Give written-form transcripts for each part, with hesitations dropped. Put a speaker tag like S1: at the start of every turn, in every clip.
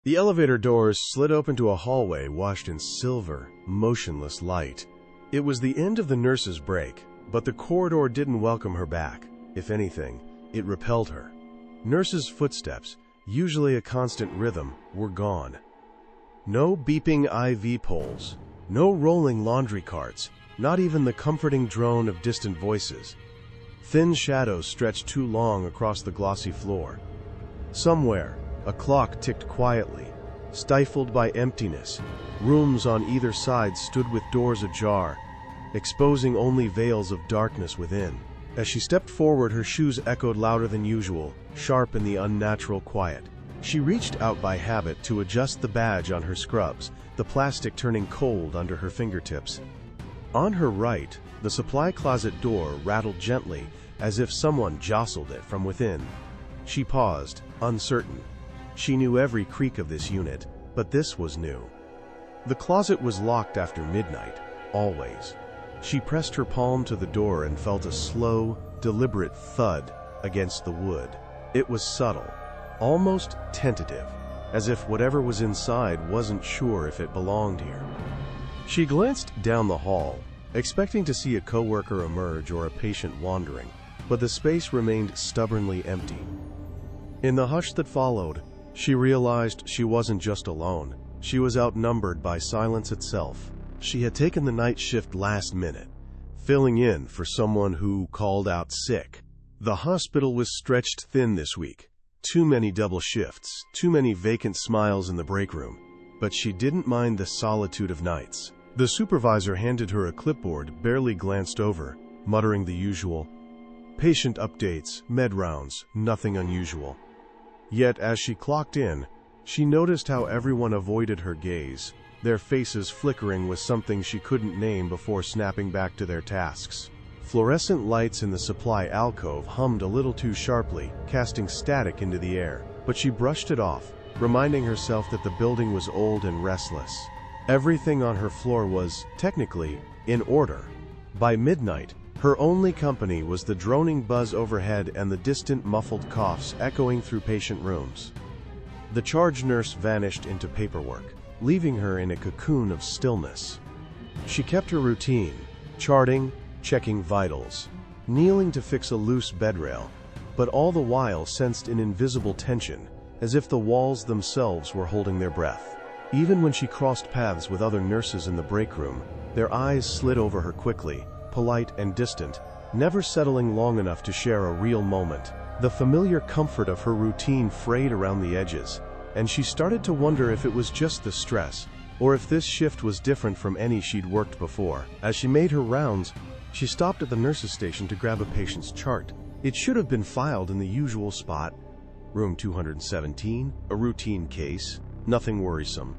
S1: The elevator doors slid open to a hallway washed in silver, motionless light. It was the end of the nurse's break, but the corridor didn't welcome her back. If anything, it repelled her. Nurse's footsteps, usually a constant rhythm, were gone. No beeping IV poles, no rolling laundry carts, not even the comforting drone of distant voices. Thin shadows stretched too long across the glossy floor. Somewhere, a clock ticked quietly, stifled by emptiness. Rooms on either side stood with doors ajar, exposing only veils of darkness within. As she stepped forward, her shoes echoed louder than usual, sharp in the unnatural quiet. She reached out by habit to adjust the badge on her scrubs, the plastic turning cold under her fingertips. On her right, the supply closet door rattled gently, as if someone jostled it from within. She paused, uncertain. She knew every creak of this unit, but this was new. The closet was locked after midnight, always. She pressed her palm to the door and felt a slow, deliberate thud against the wood. It was subtle, almost tentative, as if whatever was inside wasn't sure if it belonged here. She glanced down the hall, expecting to see a coworker emerge or a patient wandering, but the space remained stubbornly empty. In the hush that followed, she realized she wasn't just alone. She was outnumbered by silence itself. She had taken the night shift last minute, filling in for someone who called out sick. The hospital was stretched thin this week. Too many double shifts, too many vacant smiles in the break room. But she didn't mind the solitude of nights. The supervisor handed her a clipboard, barely glanced over, muttering the usual. Patient updates, med rounds, nothing unusual. Yet as she clocked in, she noticed how everyone avoided her gaze, their faces flickering with something she couldn't name before snapping back to their tasks. Fluorescent lights in the supply alcove hummed a little too sharply, casting static into the air, but she brushed it off, reminding herself that the building was old and restless. Everything on her floor was, technically, in order. By midnight, her only company was the droning buzz overhead and the distant muffled coughs echoing through patient rooms. The charge nurse vanished into paperwork, leaving her in a cocoon of stillness. She kept her routine, charting, checking vitals, kneeling to fix a loose bedrail, but all the while sensed an invisible tension, as if the walls themselves were holding their breath. Even when she crossed paths with other nurses in the break room, their eyes slid over her quickly, polite and distant, never settling long enough to share a real moment. The familiar comfort of her routine frayed around the edges, and she started to wonder if it was just the stress, or if this shift was different from any she'd worked before. As she made her rounds, she stopped at the nurse's station to grab a patient's chart. It should have been filed in the usual spot. Room 217, a routine case, nothing worrisome.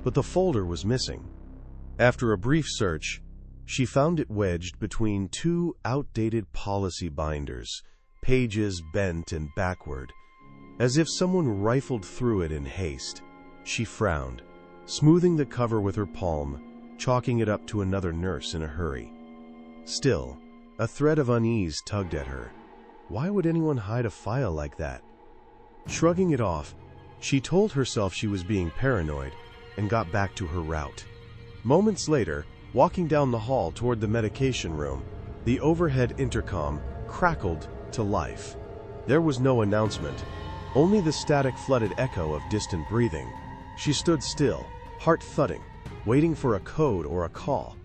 S1: But the folder was missing. After a brief search, she found it wedged between two outdated policy binders, pages bent and backward, as if someone rifled through it in haste. She frowned, smoothing the cover with her palm, chalking it up to another nurse in a hurry. Still, a thread of unease tugged at her. Why would anyone hide a file like that? Shrugging it off, she told herself she was being paranoid and got back to her route. Moments later, walking down the hall toward the medication room, the overhead intercom crackled to life. There was no announcement, only the static-flooded echo of distant breathing. She stood still, heart thudding, waiting for a code or a call.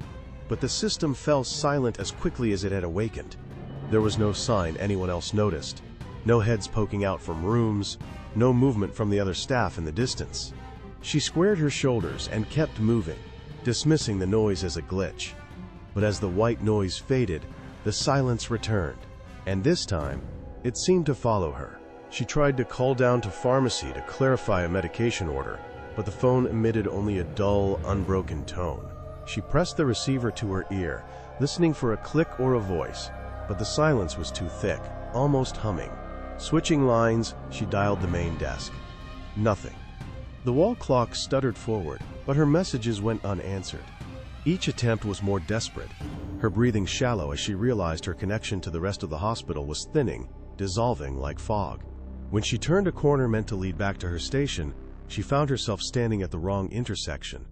S1: But the system fell silent as quickly as it had awakened. There was no sign anyone else noticed. No heads poking out from rooms, no movement from the other staff in the distance. She squared her shoulders and kept moving, dismissing the noise as a glitch. But as the white noise faded, the silence returned, and this time, it seemed to follow her. She tried to call down to pharmacy to clarify a medication order, but the phone emitted only a dull, unbroken tone. She pressed the receiver to her ear, listening for a click or a voice, but the silence was too thick, almost humming. Switching lines, she dialed the main desk. Nothing. The wall clock stuttered forward, but her messages went unanswered. Each attempt was more desperate, her breathing shallow as she realized her connection to the rest of the hospital was thinning, dissolving like fog. When she turned a corner meant to lead back to her station, She found herself standing at the wrong intersection.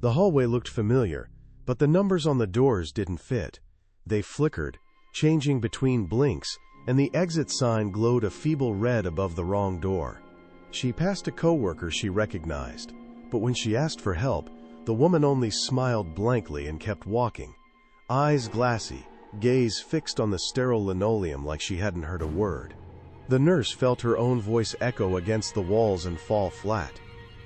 S1: The hallway looked familiar, but the numbers on the doors didn't fit. They flickered, changing between blinks, and the exit sign glowed a feeble red above the wrong door. She passed a coworker she recognized, but when she asked for help, the woman only smiled blankly and kept walking. Eyes glassy, gaze fixed on the sterile linoleum like she hadn't heard a word. The nurse felt her own voice echo against the walls and fall flat.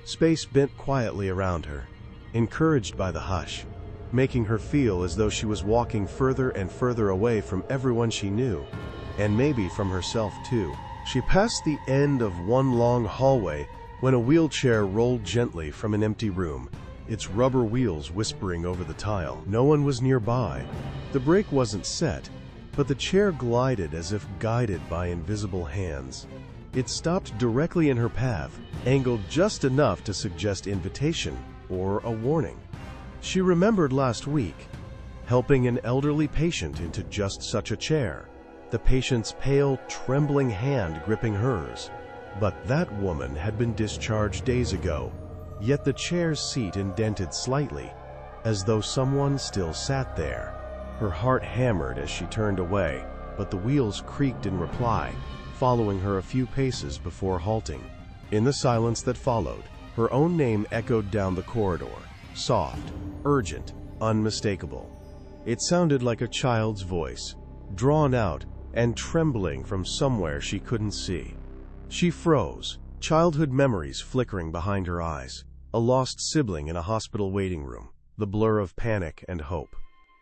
S1: Space bent quietly around her, encouraged by the hush, making her feel as though she was walking further and further away from everyone she knew, and maybe from herself too. She passed the end of one long hallway when a wheelchair rolled gently from an empty room, its rubber wheels whispering over the tile. No one was nearby. The brake wasn't set, but the chair glided as if guided by invisible hands. It stopped directly in her path, angled just enough to suggest invitation or a warning. She remembered last week, helping an elderly patient into just such a chair, the patient's pale, trembling hand gripping hers. But that woman had been discharged days ago, yet the chair's seat indented slightly, as though someone still sat there. Her heart hammered as she turned away, but the wheels creaked in reply, following her a few paces before halting. In the silence that followed, her own name echoed down the corridor, soft, urgent, unmistakable. It sounded like a child's voice, drawn out and trembling from somewhere she couldn't see. She froze, childhood memories flickering behind her eyes, a lost sibling in a hospital waiting room, the blur of panic and hope.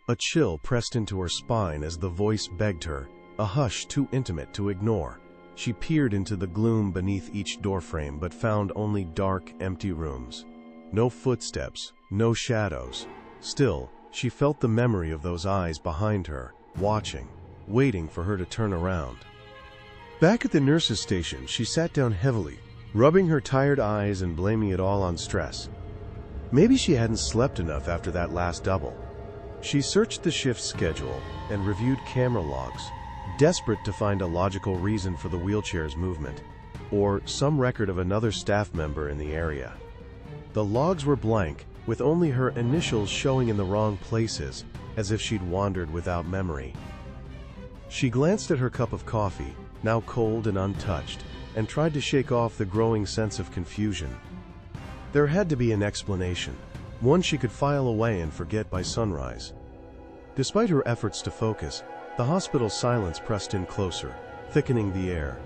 S1: A chill pressed into her spine as the voice begged her, a hush too intimate to ignore. She peered into the gloom beneath each doorframe but found only dark, empty rooms. No footsteps, no shadows. Still, she felt the memory of those eyes behind her, watching, waiting for her to turn around. Back at the nurse's station, she sat down heavily, rubbing her tired eyes and blaming it all on stress. Maybe she hadn't slept enough after that last double. She searched the shift schedule and reviewed camera logs, desperate to find a logical reason for the wheelchair's movement, or some record of another staff member in the area. The logs were blank, with only her initials showing in the wrong places, as if she'd wandered without memory. She glanced at her cup of coffee, now cold and untouched, and tried to shake off the growing sense of confusion. There had to be an explanation, one she could file away and forget by sunrise. Despite her efforts to focus, the hospital's silence pressed in closer, thickening the air.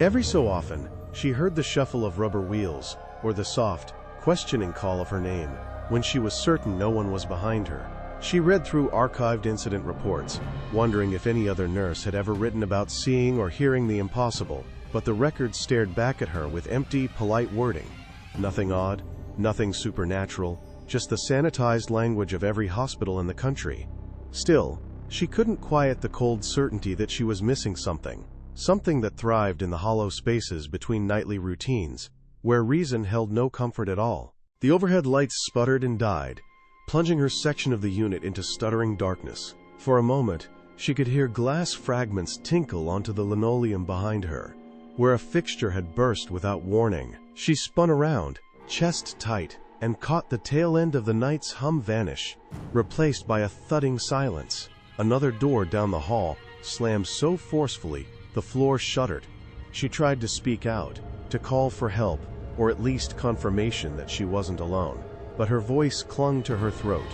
S1: Every so often, she heard the shuffle of rubber wheels, or the soft, questioning call of her name, when she was certain no one was behind her. She read through archived incident reports, wondering if any other nurse had ever written about seeing or hearing the impossible, but the records stared back at her with empty, polite wording. Nothing odd, nothing supernatural, just the sanitized language of every hospital in the country. Still, she couldn't quiet the cold certainty that she was missing something that thrived in the hollow spaces between nightly routines, where reason held no comfort at all. The overhead lights sputtered and died, plunging her section of the unit into stuttering darkness. For a moment, she could hear glass fragments tinkle onto the linoleum behind her, where a fixture had burst without warning. She spun around, chest tight, and caught the tail end of the night's hum vanish, replaced by a thudding silence. Another door down the hall slammed so forcefully the floor shuddered. She tried to speak out, to call for help, or at least confirmation that she wasn't alone, but her voice clung to her throat.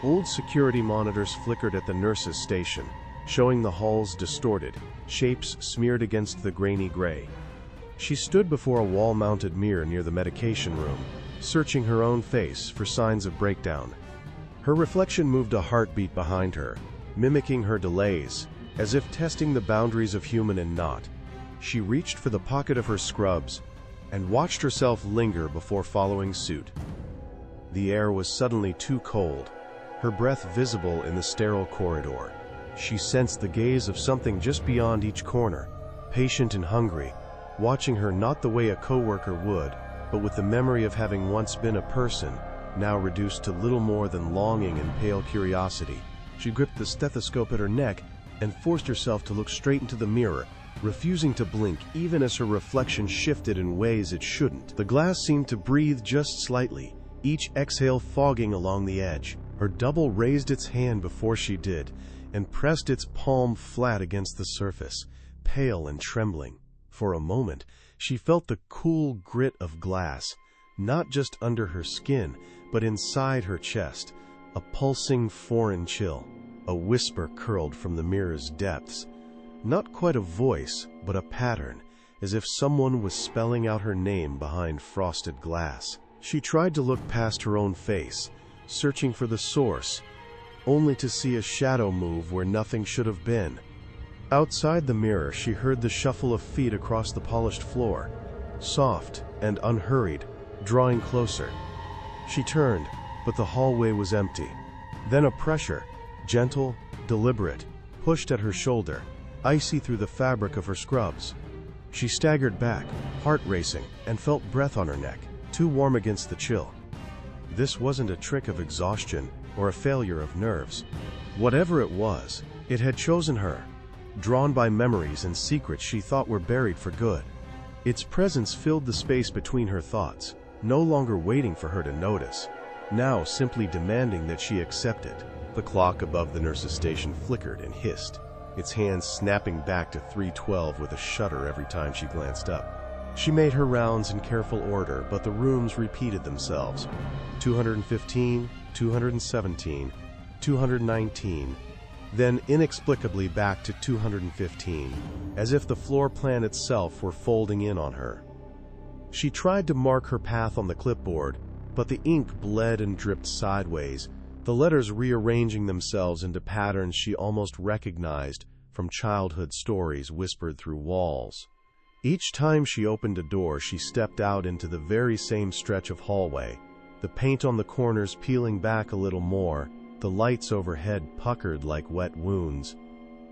S1: Old security monitors flickered at the nurse's station, showing the halls distorted, shapes smeared against the grainy gray. She stood before a wall-mounted mirror near the medication room, searching her own face for signs of breakdown. Her reflection moved a heartbeat behind her, mimicking her delays, as if testing the boundaries of human and not. She reached for the pocket of her scrubs and watched herself linger before following suit. The air was suddenly too cold, her breath visible in the sterile corridor. She sensed the gaze of something just beyond each corner, patient and hungry, watching her not the way a coworker would, but with the memory of having once been a person, now reduced to little more than longing and pale curiosity. She gripped the stethoscope at her neck and forced herself to look straight into the mirror, refusing to blink even as her reflection shifted in ways it shouldn't. The glass seemed to breathe just slightly, each exhale fogging along the edge. Her double raised its hand before she did, and pressed its palm flat against the surface, pale and trembling. For a moment, she felt the cool grit of glass, not just under her skin, but inside her chest, a pulsing foreign chill. A whisper curled from the mirror's depths. Not quite a voice, but a pattern, as if someone was spelling out her name behind frosted glass. She tried to look past her own face, searching for the source, only to see a shadow move where nothing should have been. Outside the mirror, she heard the shuffle of feet across the polished floor, soft and unhurried, drawing closer. She turned, but the hallway was empty. Then a pressure, gentle, deliberate, pushed at her shoulder, icy through the fabric of her scrubs. She staggered back, heart racing, and felt breath on her neck, too warm against the chill. This wasn't a trick of exhaustion or a failure of nerves. Whatever it was, it had chosen her, drawn by memories and secrets she thought were buried for good. Its presence filled the space between her thoughts, no longer waiting for her to notice, now simply demanding that she accept it. The clock above the nurse's station flickered and hissed, its hands snapping back to 3:12 with a shudder every time she glanced up. She made her rounds in careful order, but the rooms repeated themselves. 215, 217, 219, then inexplicably back to 215, as if the floor plan itself were folding in on her. She tried to mark her path on the clipboard, but the ink bled and dripped sideways, the letters rearranging themselves into patterns she almost recognized from childhood stories whispered through walls. Each time she opened a door, she stepped out into the very same stretch of hallway, the paint on the corners peeling back a little more, the lights overhead puckered like wet wounds.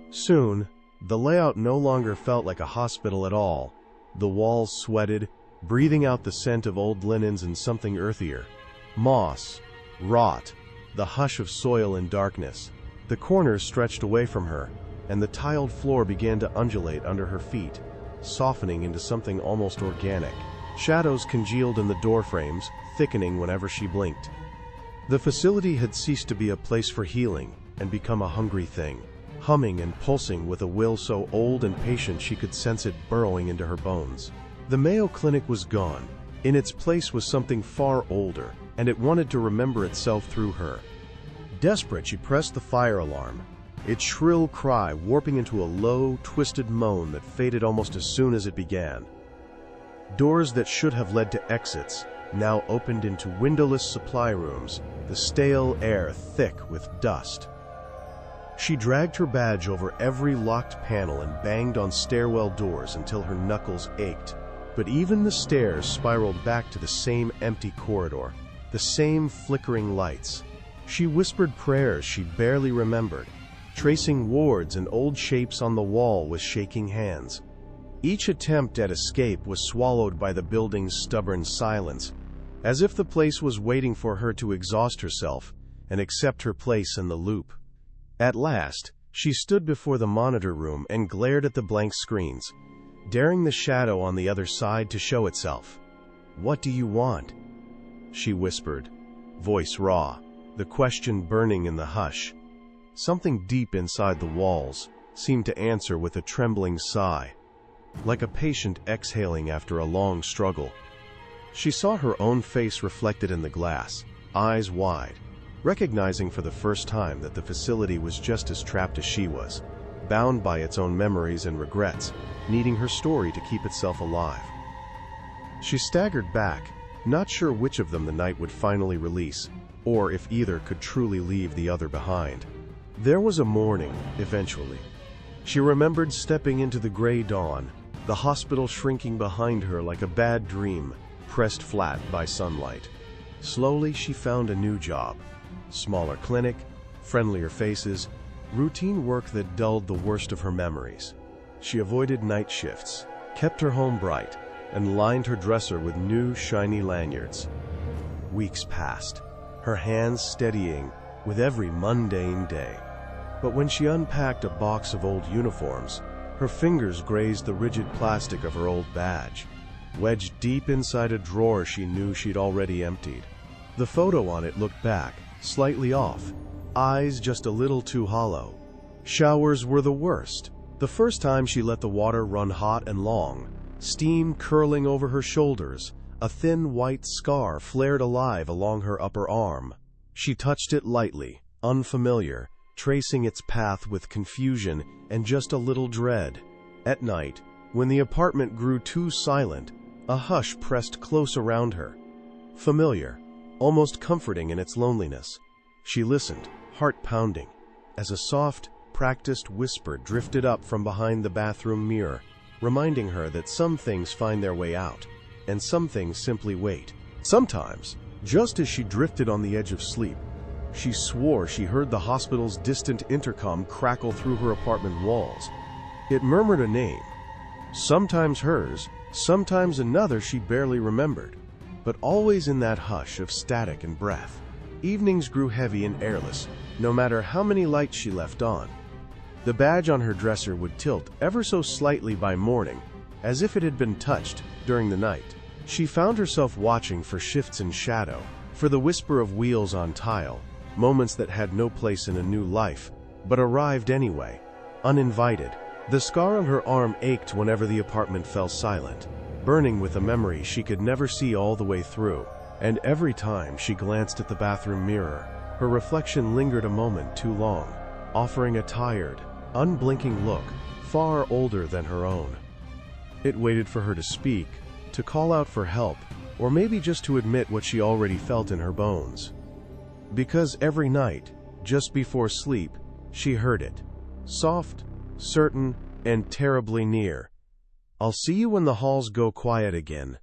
S1: Soon, the layout no longer felt like a hospital at all. The walls sweated, breathing out the scent of old linens and something earthier. Moss, rot, the hush of soil and darkness. The corners stretched away from her, and the tiled floor began to undulate under her feet, softening into something almost organic. Shadows congealed in the doorframes, thickening whenever she blinked. The facility had ceased to be a place for healing and become a hungry thing, humming and pulsing with a will so old and patient she could sense it burrowing into her bones. The Mayo Clinic was gone. In its place was something far older, and it wanted to remember itself through her. Desperate, she pressed the fire alarm, its shrill cry warping into a low, twisted moan that faded almost as soon as it began. Doors that should have led to exits now opened into windowless supply rooms, the stale air thick with dust. She dragged her badge over every locked panel and banged on stairwell doors until her knuckles ached. But even the stairs spiraled back to the same empty corridor, the same flickering lights. She whispered prayers she barely remembered, tracing wards and old shapes on the wall with shaking hands. Each attempt at escape was swallowed by the building's stubborn silence, as if the place was waiting for her to exhaust herself and accept her place in the loop. At last, she stood before the monitor room and glared at the blank screens, daring the shadow on the other side to show itself. "What do you want?" she whispered, voice raw, the question burning in the hush. Something deep inside the walls seemed to answer with a trembling sigh, like a patient exhaling after a long struggle. She saw her own face reflected in the glass, eyes wide, recognizing for the first time that the facility was just as trapped as she was, bound by its own memories and regrets, needing her story to keep itself alive. She staggered back, not sure which of them the night would finally release, or if either could truly leave the other behind. There was a morning, eventually. She remembered stepping into the gray dawn, the hospital shrinking behind her like a bad dream, pressed flat by sunlight. Slowly, she found a new job. Smaller clinic, friendlier faces, routine work that dulled the worst of her memories. She avoided night shifts, kept her home bright, and lined her dresser with new, shiny lanyards. Weeks passed, her hands steadying with every mundane day. But when she unpacked a box of old uniforms, Her fingers grazed the rigid plastic of her old badge. Wedged deep inside a drawer she knew she'd already emptied. The photo on it looked back, slightly off, eyes just a little too hollow. Showers were the worst. The first time she let the water run hot and long, steam curling over her shoulders, a thin white scar flared alive along her upper arm. She touched it lightly, unfamiliar, tracing its path with confusion and just a little dread. At night, when the apartment grew too silent, a hush pressed close around her. Familiar, almost comforting in its loneliness. She listened, heart pounding, as a soft, practiced whisper drifted up from behind the bathroom mirror, reminding her that some things find their way out, and some things simply wait. Sometimes, just as she drifted on the edge of sleep, she swore she heard the hospital's distant intercom crackle through her apartment walls. It murmured a name, sometimes hers, sometimes another she barely remembered, but always in that hush of static and breath. Evenings grew heavy and airless, no matter how many lights she left on. The badge on her dresser would tilt ever so slightly by morning, as if it had been touched during the night. She found herself watching for shifts in shadow, for the whisper of wheels on tile, moments that had no place in a new life, but arrived anyway, uninvited. The scar on her arm ached whenever the apartment fell silent, burning with a memory she could never see all the way through, and every time she glanced at the bathroom mirror, her reflection lingered a moment too long, offering a tired, unblinking look, far older than her own. It waited for her to speak, to call out for help, or maybe just to admit what she already felt in her bones. Because every night, just before sleep, she heard it. Soft, certain, and terribly near. "I'll see you when the halls go quiet again."